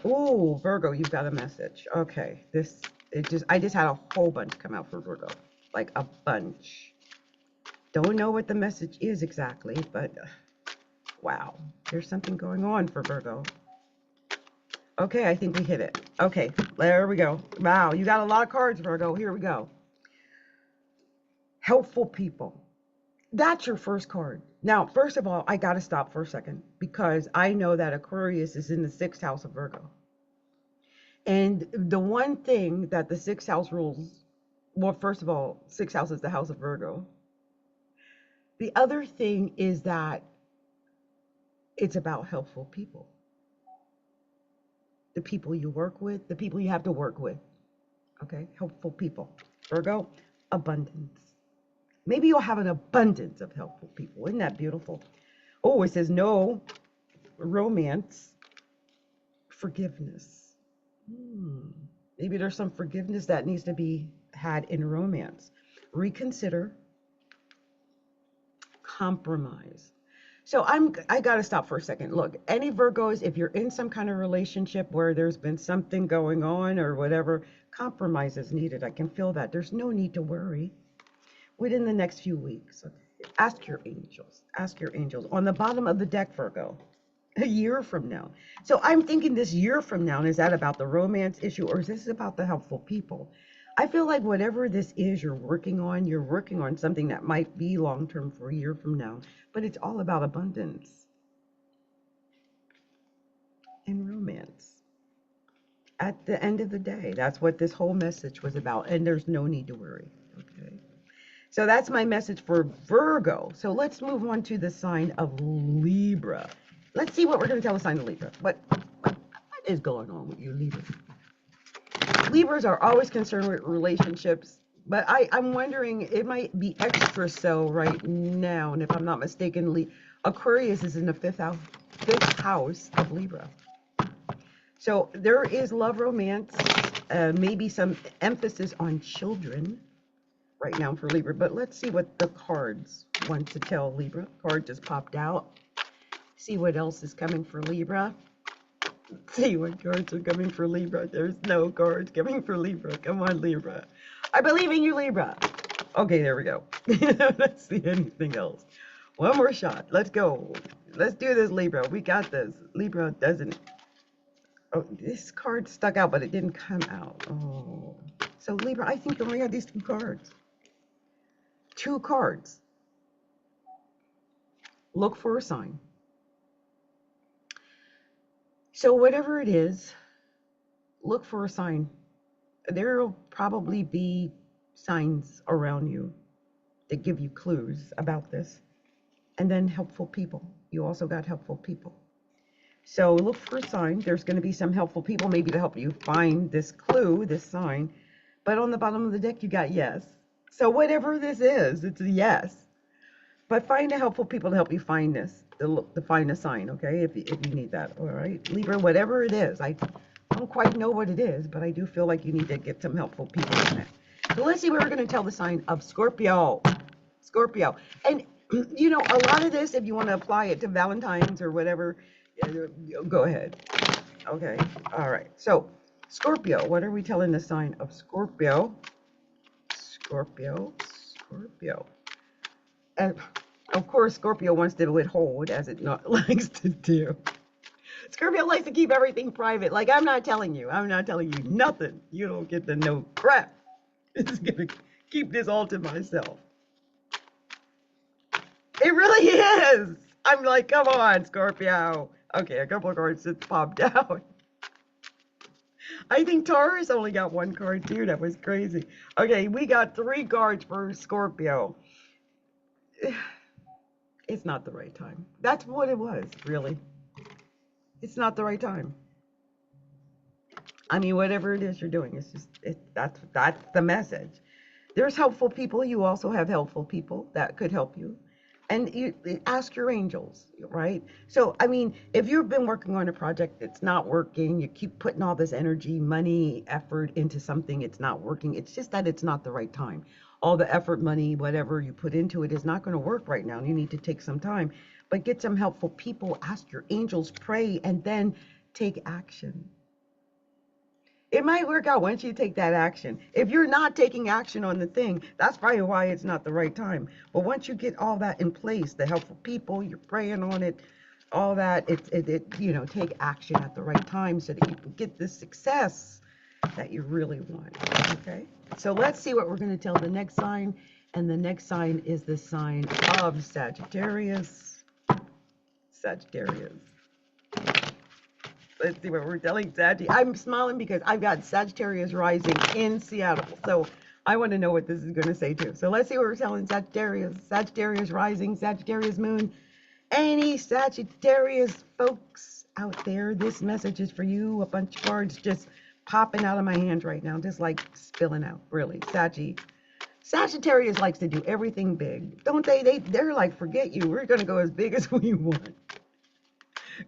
A: Oh, Virgo, you've got a message. Okay, I just had a whole bunch come out for Virgo. Like a bunch. Don't know what the message is exactly, but wow, there's something going on for Virgo. Okay, I think we hit it. Okay, there we go. Wow, you got a lot of cards, Virgo. Here we go. Helpful people. That's your first card. Now, first of all, I got to stop for a second because I know that Aquarius is in the 6th house of Virgo. And the one thing that the 6th house rules, well, first of all, 6th house is the house of Virgo. The other thing is that it's about helpful people. The people you work with, the people you have to work with. Okay, helpful people. Virgo, abundance. Maybe you'll have an abundance of helpful people. Isn't that beautiful? Oh, it says no romance, forgiveness. Maybe there's some forgiveness that needs to be had in romance. Reconsider, compromise. So I got to stop for a second. Look, any Virgos, if you're in some kind of relationship where there's been something going on or whatever, compromise is needed. I can feel that. There's no need to worry. Within the next few weeks, okay? Ask your angels. Ask your angels. On the bottom of the deck, Virgo, a year from now. So I'm thinking this year from now, is that about the romance issue or is this about the helpful people? I feel like whatever this is you're working on something that might be long-term for a year from now, but it's all about abundance and romance. At the end of the day, that's what this whole message was about, and there's no need to worry, okay? So that's my message for Virgo. So let's move on to the sign of Libra. Let's see what we're going to tell the sign of Libra. What is going on with you, Libra? Libras are always concerned with relationships, but I'm wondering, it might be extra so right now. And if I'm not mistaken, Aquarius is in the fifth house of Libra. So there is love, romance, maybe some emphasis on children right now for Libra, but let's see what the cards want to tell Libra. Card just popped out. See what else is coming for Libra. See what cards are coming for Libra. There's no cards coming for Libra. Come on, Libra. I believe in you, Libra. Okay, there we go. Let's see anything else. One more shot. Let's go. Let's do this, Libra. We got this. Libra doesn't. Oh, this card stuck out, but it didn't come out. Oh. So, Libra, I think you only got these 2 cards. 2 cards. Look for a sign. So whatever it is, look for a sign. There will probably be signs around you that give you clues about this. And then helpful people. You also got helpful people. So look for a sign. There's going to be some helpful people maybe to help you find this clue, this sign. But on the bottom of the deck, you got yes. So whatever this is, it's a yes. But find the helpful people to help you find this, to find a sign, okay? If you need that, all right? Libra, whatever it is. I don't quite know what it is, but I do feel like you need to get some helpful people in it. So let's see what we're going to tell the sign of Scorpio. Scorpio. And, you know, a lot of this, if you want to apply it to Valentine's or whatever, go ahead. Okay. All right. So, Scorpio. What are we telling the sign of Scorpio? Scorpio. Scorpio. And of course, Scorpio wants to withhold, as it not likes to do. Scorpio likes to keep everything private. Like, I'm not telling you nothing. You don't get to know crap. It's going to keep this all to myself. It really is. I'm like, come on, Scorpio. Okay, a couple of cards just popped out. I think Taurus only got one card too. That was crazy. Okay, we got 3 cards for Scorpio. It's not the right time. That's what it was, really. It's not the right time. I mean, whatever it is you're doing, it's just, that's the message. There's helpful people. You also have helpful people that could help you. And you ask your angels, right? So, I mean, if you've been working on a project that's not working, you keep putting all this energy, money, effort into something, it's not working. It's just that it's not the right time. All the effort, money, whatever you put into it is not going to work right now. You need to take some time, but get some helpful people, ask your angels, pray, and then take action. It might work out once you take that action. If you're not taking action on the thing, that's probably why it's not the right time. But once you get all that in place, the helpful people, you're praying on it, all that, you know, take action at the right time so that you can get the success that you really want. Okay? So let's see what we're going to tell the next sign. And the next sign is the sign of Sagittarius. Sagittarius. Let's see what we're telling Sagittarius. I'm smiling because I've got Sagittarius rising in Seattle. So I want to know what this is going to say too. So let's see what we're telling Sagittarius. Sagittarius rising, Sagittarius moon. Any Sagittarius folks out there, this message is for you. A bunch of cards just popping out of my hand right now, just like spilling out, really. Sagittarius likes to do everything big, don't they? They're like, forget you. We're going to go as big as we want.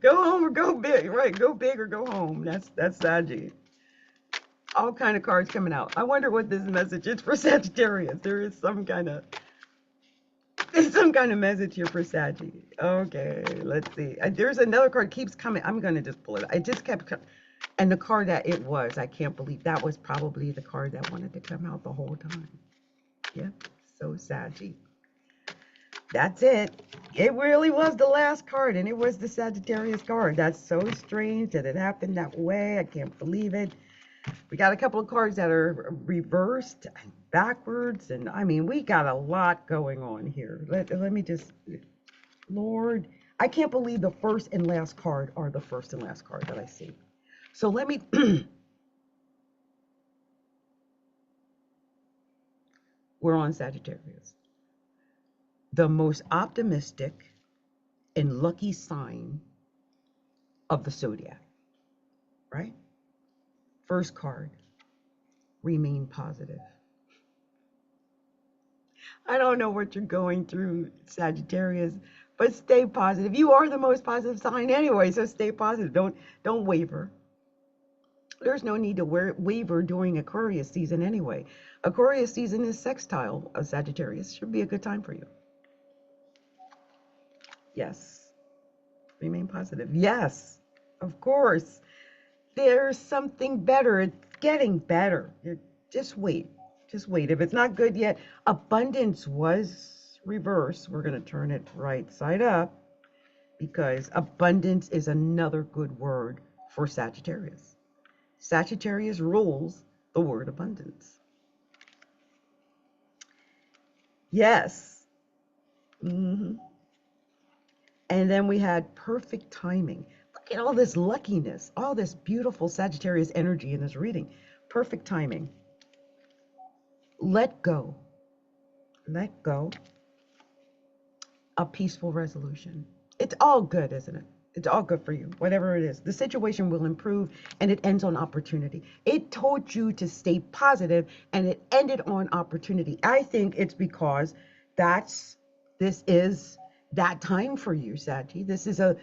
A: Go home or go big, right? Go big or go home. That's Saggy. All kind of cards coming out. I wonder what this message is for Sagittarius. There is some kind of message here for Saggy. Okay, let's see. There's another card keeps coming. I'm gonna just pull it. I just kept coming. And the card that it was, I can't believe that was probably the card that wanted to come out the whole time. Yep, so Saggy. That's it. It really was the last card, and it was the Sagittarius card. That's so strange that it happened that way. I can't believe it. We got a couple of cards that are reversed and backwards, and I mean, we got a lot going on here. Let me just, Lord, I can't believe the first and last card are the first and last card that I see. So let me, we're on Sagittarius. The most optimistic and lucky sign of the Zodiac, right? First card, remain positive. I don't know what you're going through, Sagittarius, but stay positive. You are the most positive sign anyway, so stay positive. Don't waver. There's no need to waver during Aquarius season anyway. Aquarius season is sextile of Sagittarius. Should be a good time for you. Yes. Remain positive. Yes, of course. There's something better. It's getting better. Just wait. Just wait. If it's not good yet, abundance was reversed. We're going to turn it right side up because abundance is another good word for Sagittarius. Sagittarius rules the word abundance. Yes. Mm-hmm. And then we had perfect timing. Look at all this luckiness, all this beautiful Sagittarius energy in this reading. Perfect timing. Let go. Let go. A peaceful resolution. It's all good, isn't it? It's all good for you, whatever it is. The situation will improve and it ends on opportunity. It told you to stay positive and it ended on opportunity. I think it's because that's This is that time for you, Saggy. The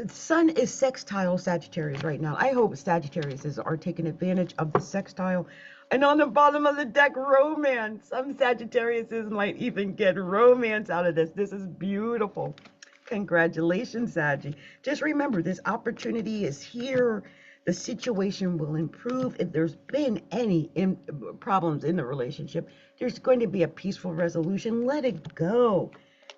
A: sun is sextile Sagittarius right now. I hope Sagittarius are taking advantage of the sextile. And on the bottom of the deck, romance. Some Sagittarius might even get romance out of this. This is beautiful. Congratulations, Saggy. Just remember, this opportunity is here. The situation will improve. If there's been any problems in the relationship, there's going to be a peaceful resolution. Let it go.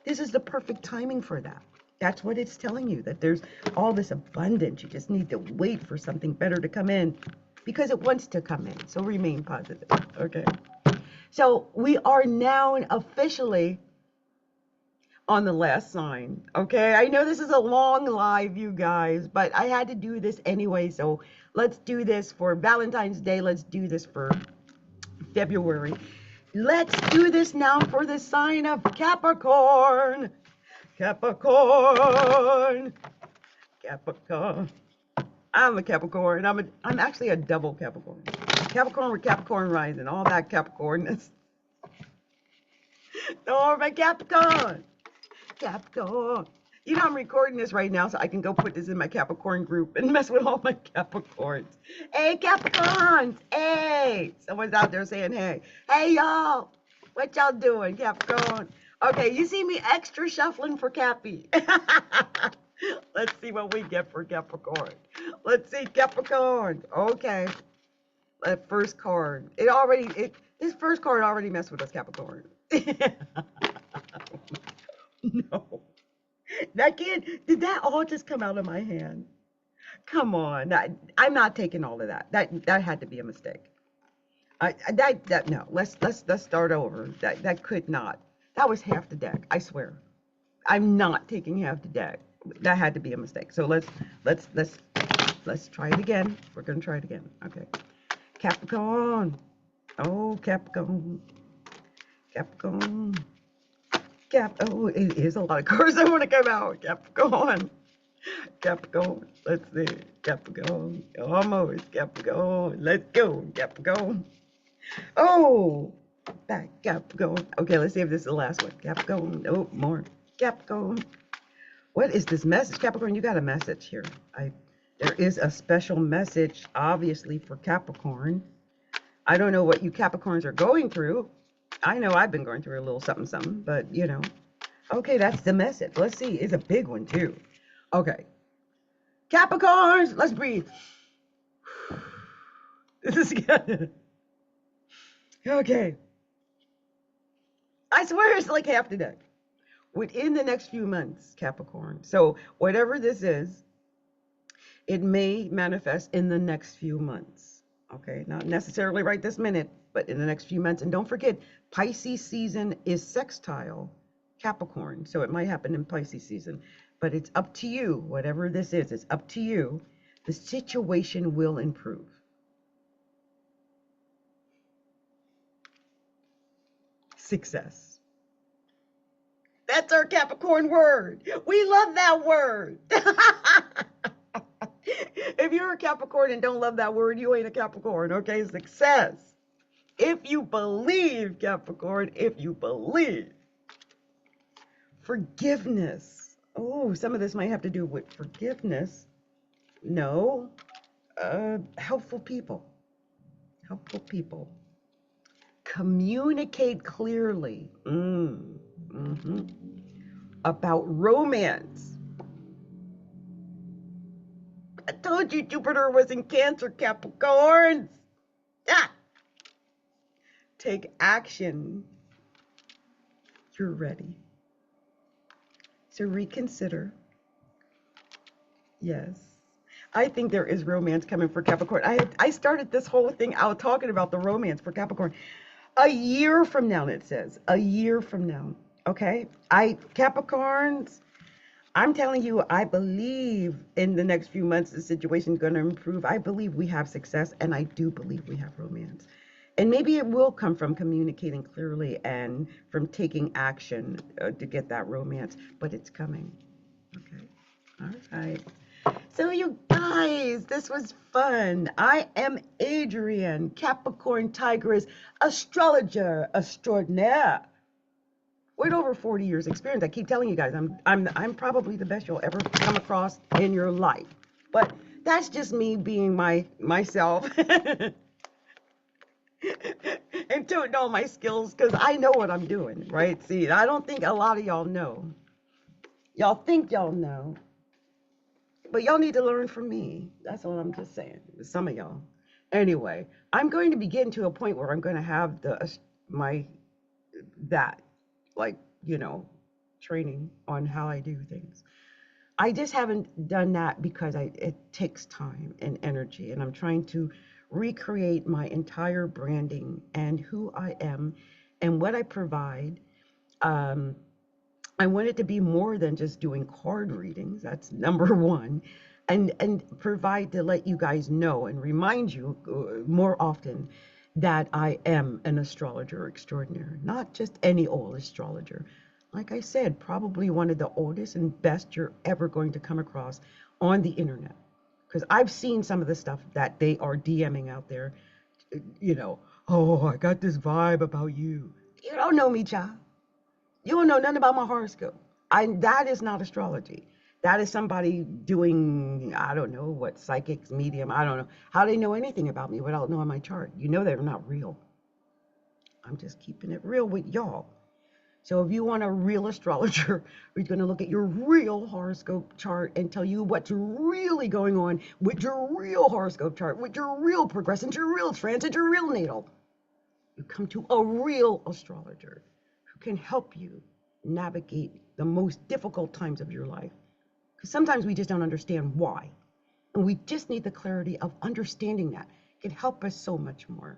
A: This is the perfect timing for that. That's what it's telling you, that there's all this abundance. You just need to wait for something better to come in because it wants to come in. So remain positive. Okay. So we are now officially on the last sign. Okay. I know this is a long live, you guys, but I had to do this anyway. So let's do this for Valentine's Day. Let's do this for February. Let's do this now for the sign of Capricorn. Capricorn. Capricorn. I'm a Capricorn. I'm actually a double Capricorn. Capricorn with Capricorn rising, all that Capricornness. Oh, my Capricorn. Capricorn. You know, I'm recording this right now so I can go put this in my Capricorn group and mess with all my Capricorns. Hey, Capricorns. Hey. Someone's out there saying, hey. Hey, y'all. What y'all doing, Capricorn? Okay, you see me extra shuffling for Cappy. Let's see what we get for Capricorn. Let's see, Capricorn. Okay. That first card. This first card already messed with us, Capricorn. No. Did that all just come out of my hand? Come on. I'm not taking all of that. That had to be a mistake. No. Let's start over. That could not. That was half the deck. I swear. I'm not taking half the deck. That had to be a mistake. So let's try it again. We're gonna try it again. Okay. Capricorn. Oh, Capricorn. Capricorn. Oh, it is a lot of cards I want to come out. Capricorn. Capricorn. Let's see. Capricorn. Almost. Capricorn. Let's go. Capricorn. Oh. Back. Capricorn. Okay, let's see if this is the last one. Capricorn. Oh, more. Capricorn. What is this message? Capricorn, you got a message here. There is a special message, obviously, for Capricorn. I don't know what you Capricorns are going through. I know I've been going through a little something, but you know. Okay, that's the message. Let's see. It's a big one, too. Okay. Capricorns, let's breathe. This is good. Okay. I swear it's like half the deck. Within the next few months, Capricorn. So whatever this is, it may manifest in the next few months. Okay, not necessarily right this minute, but in the next few months. And don't forget, Pisces season is sextile Capricorn. So it might happen in Pisces season, but it's up to you. Whatever this is, it's up to you. The situation will improve. Success. That's our Capricorn word. We love that word. If you're a Capricorn and don't love that word, you ain't a Capricorn, okay? Success. If you believe, Capricorn, if you believe. Forgiveness. Oh, some of this might have to do with forgiveness. No. Helpful people. Helpful people. Communicate clearly. About romance. I told you Jupiter was in Cancer, Capricorns. Ah. Take action. You're ready. So reconsider. Yes. I think there is romance coming for Capricorn. I started this whole thing out talking about the romance for Capricorn. A year from now, it says. A year from now. Okay? Capricorns, I'm telling you, I believe in the next few months the situation's going to improve. I believe we have success, and I do believe we have romance. And maybe it will come from communicating clearly and from taking action to get that romance, but it's coming. Okay. All right. So you guys, this was fun. I am Adrienne, Capricorntigress, astrologer extraordinaire. with over 40 years experience. I keep telling you guys, I'm probably the best you'll ever come across in your life. But that's just me being myself. And don't know my skills because I know what I'm doing, right? See, I don't think a lot of y'all know. Y'all think y'all know, but y'all need to learn from me. That's what I'm just saying. Some of y'all. Anyway, I'm going to be getting to a point where I'm going to have my that like training on how I do things. I just haven't done that because it takes time and energy, and I'm trying to recreate my entire branding and who I am and what I provide. Um, I want it to be more than just doing card readings. That's number one, and provide to let you guys know and remind you more often that I am an astrologer extraordinaire, not just any old astrologer. Like I said, probably one of the oldest and best you're ever going to come across on the internet. Because I've seen some of the stuff that they are DMing out there, you know, oh, I got this vibe about you. You don't know me, child. You don't know nothing about my horoscope. That is not astrology. That is somebody doing, I don't know what, psychics, medium, I don't know. How they know anything about me without knowing my chart? You know they're not real. I'm just keeping it real with y'all. So if you want a real astrologer who's going to look at your real horoscope chart and tell you what's really going on with your real horoscope chart, with your real progression, your real transit, your real natal, you come to a real astrologer who can help you navigate the most difficult times of your life. Because sometimes we just don't understand why. And we just need the clarity of understanding that. It can help us so much more,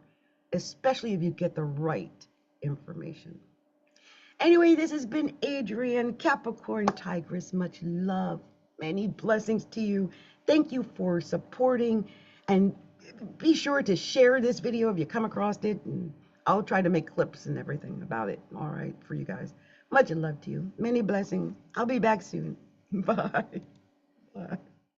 A: especially if you get the right information. Anyway, this has been Adrienne, Capricorntigress. Much love. Many blessings to you. Thank you for supporting. And be sure to share this video if you come across it. And I'll try to make clips and everything about it. All right, for you guys. Much love to you. Many blessings. I'll be back soon. Bye. Bye.